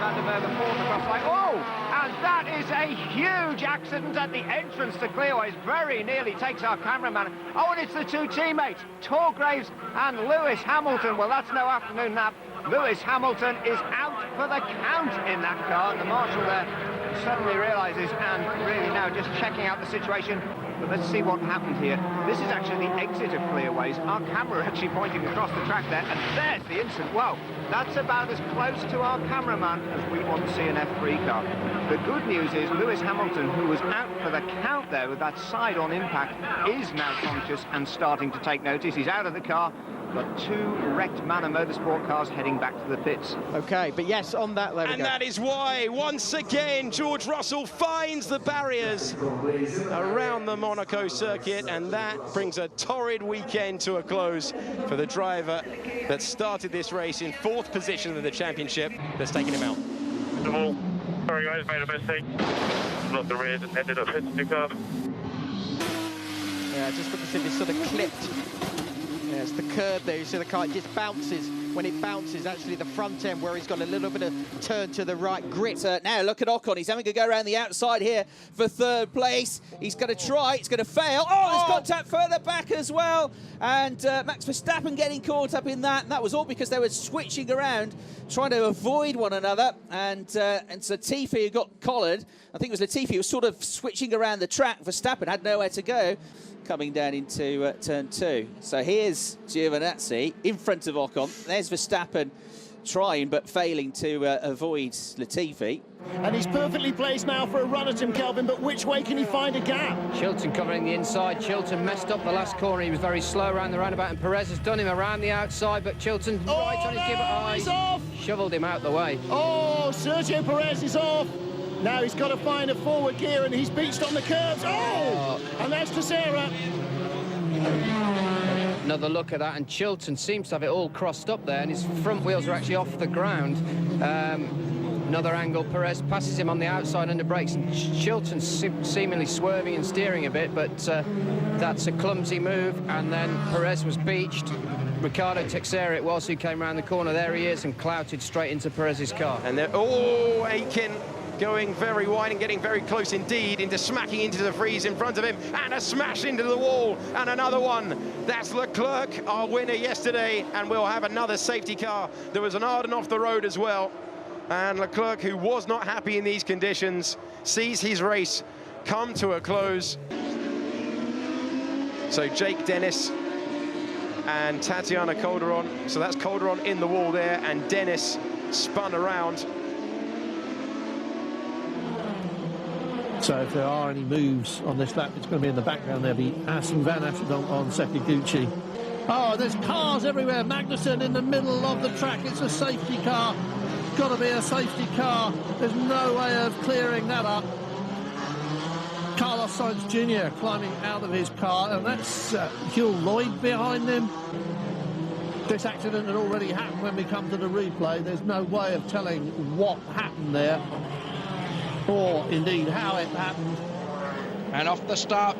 Van der Merwe fourth across the line. Oh, and that is a huge accident at the entrance to clearways. Very nearly takes our cameraman. Oh, and it's the two teammates, Torgraves and Lewis Hamilton. Well, that's no afternoon nap. Lewis Hamilton is out for the count in that car. And the marshal there suddenly realises, and really now just checking out the situation. But let's see what happened here. This is actually the exit of clearways. Our camera actually pointing across the track there, and there's the incident. Well, that's about as close to our cameraman as we want to see an F3 car. The good news is Lewis Hamilton, who was out for the count there with that side-on impact, is now conscious and starting to take notice. He's out of the car. Got two wrecked Manor Motorsport cars heading back to the pits. OK, but yes, on that, there we go. And that is why, once again, George Russell finds the barriers around the Monaco circuit, and that brings a torrid weekend to a close for the driver that started this race in fourth position in the championship that's taken him out. Sorry guys, made a mistake. Not the rear, just ended up hitting the curb. Yeah, just because it's sort of clipped. Yeah, it's the curb there, you see the car, it just bounces. When it bounces, actually the front end where he's got a little bit of turn to the right grip. Now look at Ocon, he's having to go around the outside here for third place. He's going to try, it's going to fail. Oh, there's contact further back as well. And Max Verstappen getting caught up in that. And that was all because they were switching around, trying to avoid one another. And so Latifi, who got collared, I think it was Latifi, was sort of switching around the track. Verstappen had nowhere to go, coming down into turn two. So here's Giovinazzi in front of Ocon. There's Verstappen trying but failing to avoid Latifi. And he's perfectly placed now for a run at him, Kelvin, but which way can he find a gap? Chilton covering the inside. Chilton messed up the last corner. He was very slow around the roundabout, and Perez has done him around the outside, but Chilton right on his gibbet. He's off! Shoveled him out the way. Oh, Sergio Perez is off. Now he's got to find a forward gear, and he's beached on the curbs. Oh! And that's Teixeira. Another look at that, and Chilton seems to have it all crossed up there, and his front wheels are actually off the ground. Another angle, Perez passes him on the outside under brakes, and Chilton seemingly swerving and steering a bit, but that's a clumsy move, and then Perez was beached. Ricciardo Teixeira it was who came around the corner. There he is, and clouted straight into Perez's car. And they're all Aiken going very wide and getting very close indeed into smacking into the freeze in front of him, and a smash into the wall, and another one. That's Leclerc, our winner yesterday, and we'll have another safety car. There was an Arden off the road as well, and Leclerc, who was not happy in these conditions, sees his race come to a close. So Jake Dennis and Tatiana Calderon, so that's Calderon in the wall there, and Dennis spun around. So if there are any moves on this lap, it's going to be in the background. There'll be Van Assedon on Sekiguchi. Oh, there's cars everywhere. Magnussen in the middle of the track. It's a safety car. Got to be a safety car. There's no way of clearing that up. Carlos Sainz Jr. climbing out of his car, and that's Huell Lloyd behind him. This accident had already happened when we come to the replay. There's no way of telling what happened there, or indeed how it happened. And off the start,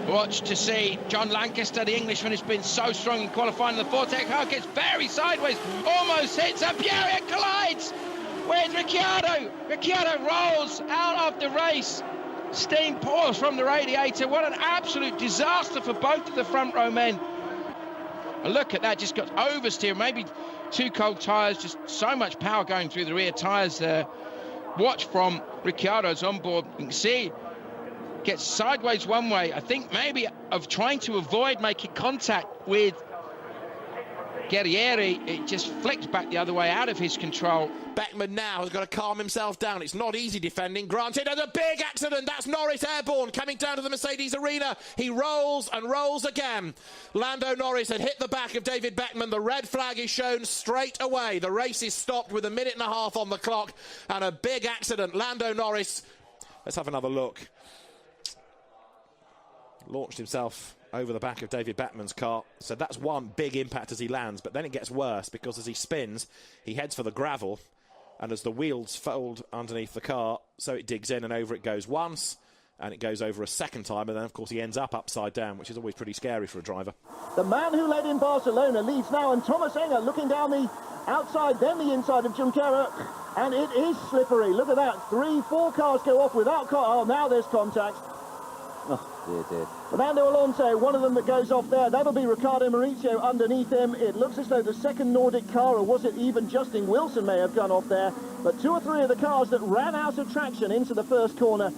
watch to see John Lancaster, the Englishman who's been so strong in qualifying. The Fortec car gets very sideways, almost hits, and Pierre collides with Ricciardo. Ricciardo rolls out of the race. Steam pours from the radiator. What an absolute disaster for both of the front row men. And look at that, just got oversteer, maybe too cold tyres, just so much power going through the rear tyres there. Watch from Ricciardo's onboard. You can see gets sideways one way. I think maybe of trying to avoid making contact with Guerrieri. It just flicked back the other way out of his control. Beckman now has got to calm himself down. It's not easy defending, granted. There's a big accident. That's Norris airborne coming down to the Mercedes arena. He rolls and rolls again. Lando Norris had hit the back of David Beckman. The red flag is shown straight away. The race is stopped with 1.5 minutes on the clock, and a big accident. Lando Norris, let's have another look. Launched himself over the back of David Beckman's car. So that's one big impact as he lands, but then it gets worse because as he spins, he heads for the gravel, and as the wheels fold underneath the car, so it digs in and over it goes once, and it goes over a second time, and then of course he ends up upside down, which is always pretty scary for a driver. The man who led in Barcelona leads now, and Thomas Enger looking down the outside, then the inside of Junqueira, and it is slippery. Look at that, 3-4 cars go off without oh, now there's contact. Oh, dear. Fernando Alonso, one of them that goes off there. That'll be Ricciardo Mauricio underneath him. It looks as though the second Nordic car, or was it even Justin Wilson, may have gone off there. But 2 or 3 of the cars that ran out of traction into the first corner,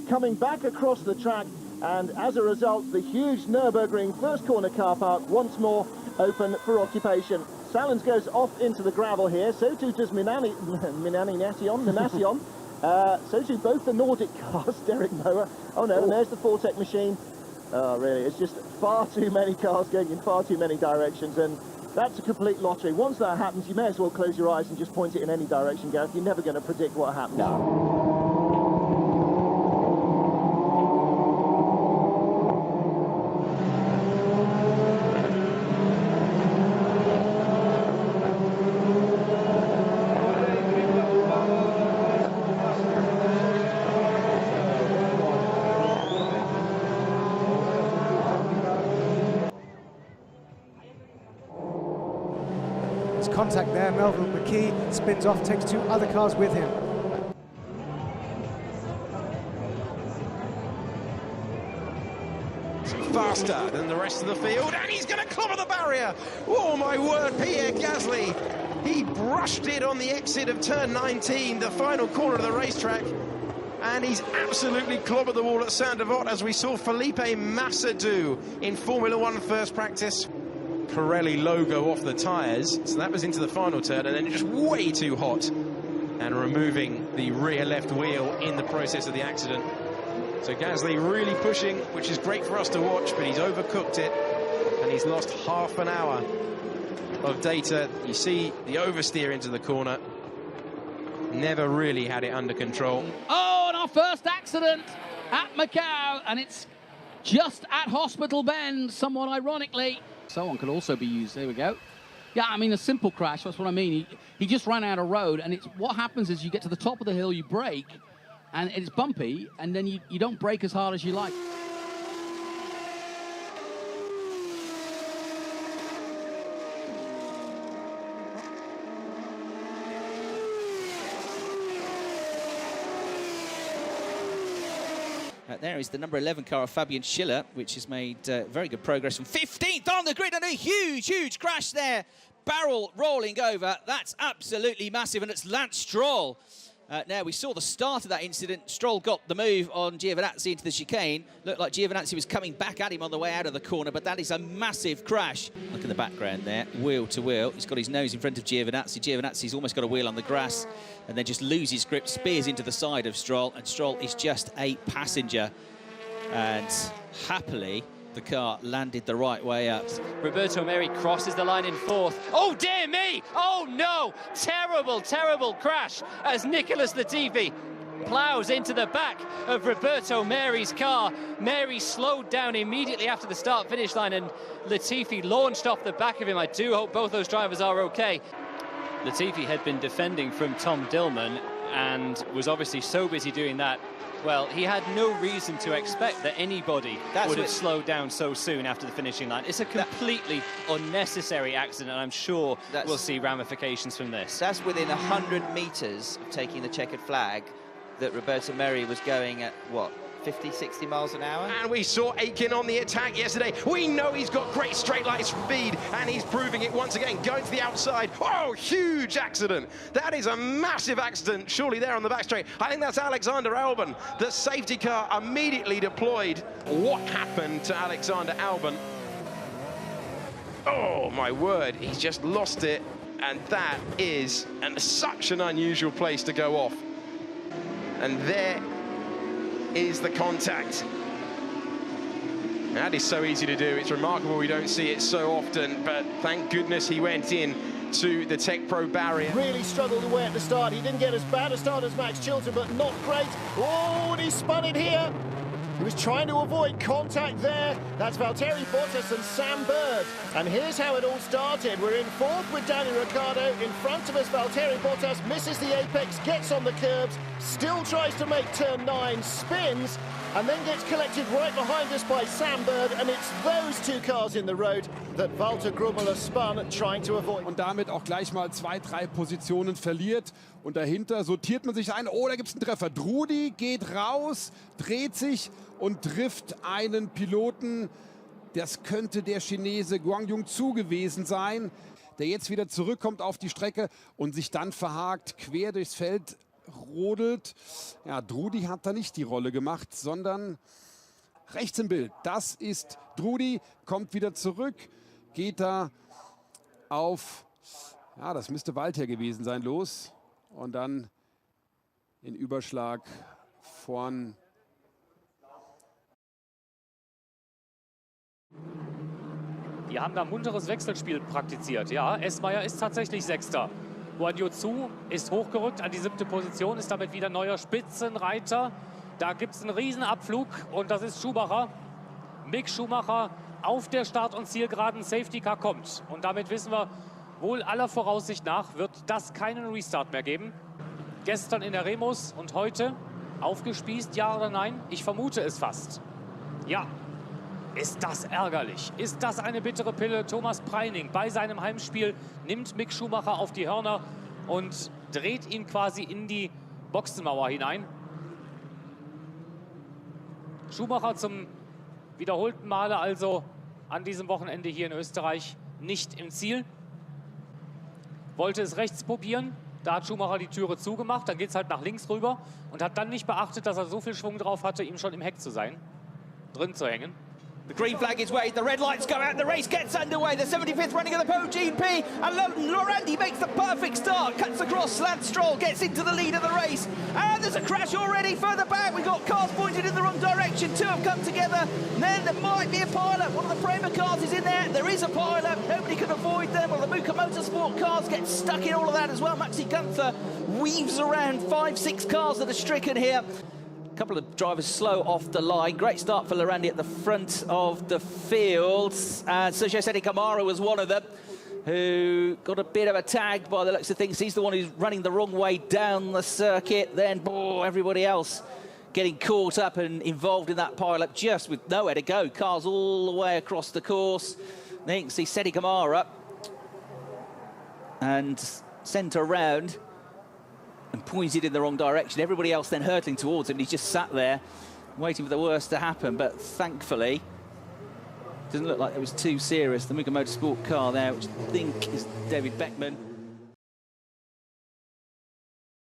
coming back across the track. And as a result, the huge Nurburgring first corner car park once more open for occupation. Salins goes off into the gravel here. So too does Minani Nasion. So too both the Nordic cars, Derek Mower. Oh no, and there's the Fortec machine. Oh really, it's just far too many cars going in far too many directions, and that's a complete lottery. Once that happens, you may as well close your eyes and just point it in any direction, Gareth. You're never going to predict what happens. No. Contact there, Melville McKee spins off, takes 2 other cars with him. Faster than the rest of the field, and he's going to clobber the barrier. Oh my word, Pierre Gasly. He brushed it on the exit of turn 19, the final corner of the racetrack, and he's absolutely clobbered the wall at Saint-Devote, as we saw Felipe Massa do in Formula 1 first practice. Pirelli logo off the tyres, so that was into the final turn, and then just way too hot, and removing the rear left wheel in the process of the accident. So Gasly really pushing, which is great for us to watch, but he's overcooked it, and he's lost half an hour of data. You see the oversteer into the corner, never really had it under control. Oh, and our first accident at Macau, and it's just at Hospital Bend, somewhat ironically. Someone could also be used. There we go. Yeah, I mean, a simple crash, that's what I mean. He just ran out of road, and it's what happens is you get to the top of the hill, you brake, and it's bumpy, and then you don't brake as hard as you like. There is the number 11 car of Fabian Schiller, which has made very good progress from 15th on the grid, and a huge crash there. Barrel rolling over. That's absolutely massive, and it's Lance Stroll. Now, we saw the start of that incident. Stroll got the move on Giovinazzi into the chicane. Looked like Giovinazzi was coming back at him on the way out of the corner, but that is a massive crash. Look in the background there, wheel to wheel. He's got his nose in front of Giovinazzi. Giovinazzi's almost got a wheel on the grass, and then just loses grip, spears into the side of Stroll, and Stroll is just a passenger. And happily, the car landed the right way up. Roberto Merhi crosses the line in 4th. Oh, dear me! Oh, no! Terrible crash as Nicholas Latifi plows into the back of Roberto Merhi's car. Merhi slowed down immediately after the start-finish line, and Latifi launched off the back of him. I do hope both those drivers are okay. Latifi had been defending from Tom Dillman and was obviously so busy doing that. Well, he had no reason to expect that anybody would have slowed down so soon after the finishing line. It's a completely unnecessary accident, and I'm sure we'll see ramifications from this. That's within 100 metres of taking the checkered flag that Roberto Merhi was going at, what, 50, 60 miles an hour? And we saw Ocon on the attack yesterday. We know he's got great straight line speed, and he's proving it once again, going to the outside. Oh, huge accident. That is a massive accident, surely there on the back straight. I think that's Alexander Albon. The safety car immediately deployed. What happened to Alexander Albon? Oh, my word, he's just lost it. And that is such an unusual place to go off. And there is the contact. That is so easy to do. It's remarkable we don't see it so often, but thank goodness he went in to the Tech Pro barrier. Really struggled away at the start. He didn't get as bad a start as Max Chilton, but not great. Oh, and he spun it here. He was trying to avoid contact there. That's Valtteri Bottas and Sam Bird. And here's how it all started. We're in 4th with Daniel Ricciardo. In front of us, Valtteri Bottas misses the apex, gets on the curbs, still tries to make turn 9, spins, and then gets collected right behind us by Sam Bird, and it's those 2 cars in the road. that Walter Grummler spun, trying to avoid. Und damit auch gleich mal 2, 3 Positionen verliert. Und dahinter sortiert man sich ein. Oh, da gibt es einen Treffer. Drudi geht raus, dreht sich und trifft einen Piloten. Das könnte der Chinese Guang Yongzhou gewesen sein, der jetzt wieder zurückkommt auf die Strecke und sich dann verhakt, quer durchs Feld rodelt. Ja, Drudi hat da nicht die Rolle gemacht, sondern rechts im Bild. Das ist Drudi, kommt wieder zurück, geht da auf, ja, das müsste Walter gewesen sein, los. Und dann in Überschlag vorn. Die haben da munteres Wechselspiel praktiziert. Ja, Esmayer ist tatsächlich Sechster. Guan Yongzhou ist hochgerückt an die 7. Position, ist damit wieder neuer Spitzenreiter. Da gibt es einen Riesenabflug und das ist Schumacher. Mick Schumacher auf der Start- und Zielgeraden. Safety Car kommt. Und damit wissen wir, wohl aller Voraussicht nach wird das keinen Restart mehr geben. Gestern in der Remus und heute aufgespießt, ja oder nein? Ich vermute es fast. Ja. Ist das ärgerlich? Ist das eine bittere Pille? Thomas Preining bei seinem Heimspiel nimmt Mick Schumacher auf die Hörner und dreht ihn quasi in die Boxenmauer hinein. Schumacher zum wiederholten Male also an diesem Wochenende hier in Österreich nicht im Ziel. Wollte es rechts probieren, da hat Schumacher die Türe zugemacht, dann geht es halt nach links rüber und hat dann nicht beachtet, dass er so viel Schwung drauf hatte, ihm schon im Heck zu sein, drin zu hängen. The green flag is waved, the red lights go out, the race gets underway, the 75th running of the GP, and Laurenti makes the perfect start, cuts across, Lance Stroll gets into the lead of the race, and there's a crash already further back, we've got cars pointed in the wrong direction, 2 have come together, and then there might be a pilot, one of the Prema cars is in there is a pilot, nobody can avoid them, well the Muka Motorsport cars get stuck in all of that as well, Maxi Gunther weaves around 5, 6 cars that are stricken here. Couple of drivers slow off the line. Great start for Laurenti at the front of the field. Sergio Camara was one of them who got a bit of a tag by the looks of things. He's the one who's running the wrong way down the circuit. Then, everybody else getting caught up and involved in that pile-up just with nowhere to go. Cars all the way across the course. Then you can see Seti Camara and sent around and pointed in the wrong direction. Everybody else then hurtling towards him. He's just sat there waiting for the worst to happen. But thankfully, doesn't look like it was too serious. The Muka Motorsport car there, which I think is David Beckman.